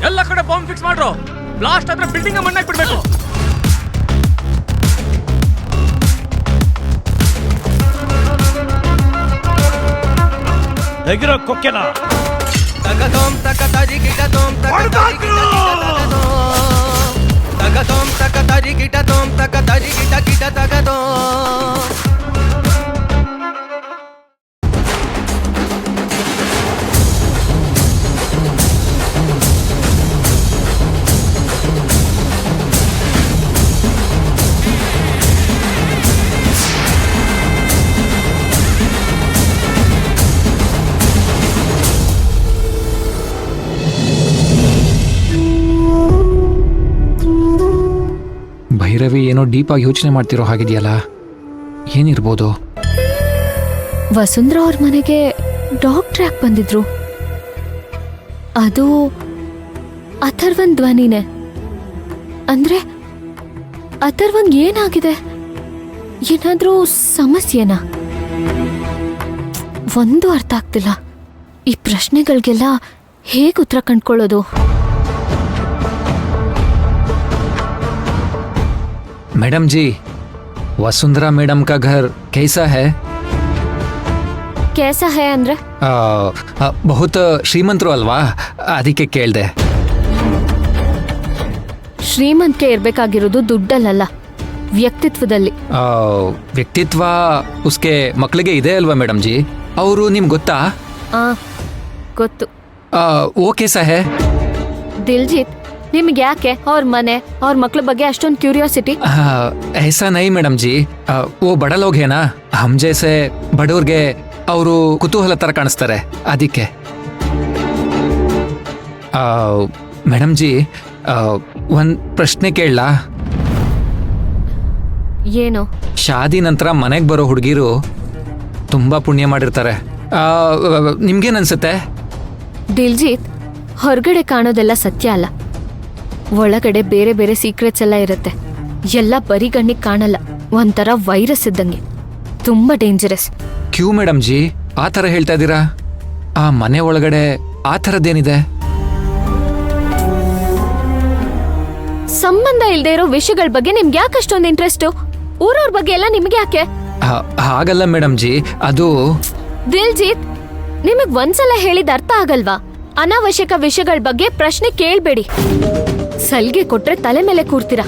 ಎಲ್ಲ ಕಡೆ bomb fix ಮಾಡ್ರು. ಬ್ಲಾಸ್ಟ್ ಆದ್ರೆ ಬಿಲ್ಡಿಂಗ್ ಮಣ್ಣಾಕ್ ಬಿಡ್ಬೇಕು. ತೆಗಿರೋ ಕೊಕ್ಕೆನ ತಗದೋಂ ತಕತರಿ ಗಿಟದೋಂ ತಕತರಿ ತಗದೋಂ ತಕತರಿ ಗಿಟದೋಂ ತಕತರಿ ಗಿಟ ಗಿಟ ತಗದೋಂ. ಭೈರವಿ ಏನೋ ಡೀಪ್ ಆಗಿ ಯೋಚನೆ ಮಾಡ್ತಿರೋ ಹಾಗಿದೆಯಲ್ಲ, ಏನಿರ್ಬೋದು? ವಸುಂಧರಾ ಅವ್ರ ಮನೆಗೆ ಡಾಕ್ಟರ್ ಯಾಕೆ ಬಂದಿದ್ರು? ಅದು ಅಥರ್ವನ್ ಧ್ವನಿನೇ. ಅಂದ್ರೆ ಅಥರ್ವನ್ ಏನಾಗಿದೆ? ಏನಾದ್ರೂ ಸಮಸ್ಯೆನಾ? ಒಂದು ಅರ್ಥ ಆಗ್ತಿಲ್ಲ. ಈ ಪ್ರಶ್ನೆಗಳಿಗೆಲ್ಲ ಹೇಗೆ ಉತ್ತರ ಕಂಡ್ಕೊಳ್ಳೋದು? मैडम जी, वसुंधरा मैडम का घर कैसा है? कैसा है ಅಂದ್ರೆ बहुत ಶ್ರೀಮಂತರು ಅಲ್ವಾ, ಅದಕ್ಕೆ ಕೇಳ್ದೆ. ಶ್ರೀಮಂತಿಕೆ ಇರ್ಬೇಕಾಗಿರೋದು ದುಡ್ಡಲ್ಲ, ವ್ಯಕ್ತಿತ್ವದಲ್ಲಿ. ವ್ಯಕ್ತಿತ್ವ ಉಸ್ಕೆ ಮಕ್ಕಳಿಗೆ ಇದೆ ಅಲ್ವಾ ಮೇಡಮ್ ಜಿ? ಅವರು ನಿಮ್ಗೆ ಗೊತ್ತಾ? ಗೊತ್ತು. ಓ कैसा है? ದಿಲ್ಜಿತ್, ನಿಮ್ಗೆ ಯಾಕೆ ಅವ್ರ ಮನೆ ಅವ್ರ ಮಕ್ಳ ಬಗ್ಗೆ ಅಷ್ಟೊಂದು ಕ್ಯೂರಿಯಾಸಿಟಿ? ऐसा नहीं मैडम जी, वो बड़ा लोग है ना, हम जैसे ಬಡವ್ರಿಗೆ ಅವರು ಕುತೂಹಲ ತರ ಕಾಣಿಸ್ತಾರೆ, ಅದಕ್ಕೆ. ಮೇಡಮ್ ಜಿ, ಒಂದ್ ಪ್ರಶ್ನೆ ಕೇಳಲಾ? ಏನು? ಶಾದಿ ನಂತರ ಮನೆಗೆ ಬರೋ ಹುಡುಗಿರು ತುಂಬಾ ಪುಣ್ಯ ಮಾಡಿರ್ತಾರೆ. ನಿಮ್ಗೇನ್ ಅನ್ಸುತ್ತೆ? ದಿಲ್ಜಿತ್, ಹೊರಗಡೆ ಕಾಣೋದೆಲ್ಲ ಸತ್ಯ ಅಲ್ಲ. ಒಳಗಡೆ ಬೇರೆ ಬೇರೆ ಸೀಕ್ರೆಟ್ಸ್ ಎಲ್ಲ ಇರುತ್ತೆ. ಎಲ್ಲ ಬರಿಗಣ್ಣಿಗೆ ಕಾಣಲ್ಲ, ಒಂಥರ ವೈರಸ್ ಇದ್ದಂಗೆ, ತುಂಬಾ ಡೇಂಜರಸ್. ಕ್ಯೂ ಮೇಡಮ್ ಜಿ ಆ ಥರ ಹೇಳ್ತಾ ಇದ್ದೀರಾ? ಆ ಮನೆ ಒಳಗಡೆ ಆ ಥರದ್ದೇನಿದೆ? ಸಂಬಂಧ ಇಲ್ದೇ ಇರೋ ವಿಷಯಗಳ ಬಗ್ಗೆ ನಿಮ್ಗೆ ಯಾಕೆ ಅಷ್ಟೊಂದು ಇಂಟ್ರೆಸ್ಟ್? ಊರವ್ರ ಬಗ್ಗೆ ಎಲ್ಲ ನಿಮ್ಗೆ ಯಾಕೆ? ಹಾಗಲ್ಲ ಮೇಡಮ್ ಜಿ, ಅದು... ದಿಲ್ಜಿತ್, ನಿಮಗ್ ಒಂದ್ಸಲ ಹೇಳಿದ ಅರ್ಥ ಆಗಲ್ವಾ? ಅನಾವಶ್ಯಕ ವಿಷಯಗಳ ಬಗ್ಗೆ ಪ್ರಶ್ನೆ ಕೇಳ್ಬೇಡಿ. ಸಲ್ಗೆ ಕೊಟ್ರೆ ತಲೆ ಮೇಲೆ ಕೂರ್ತೀರಾ.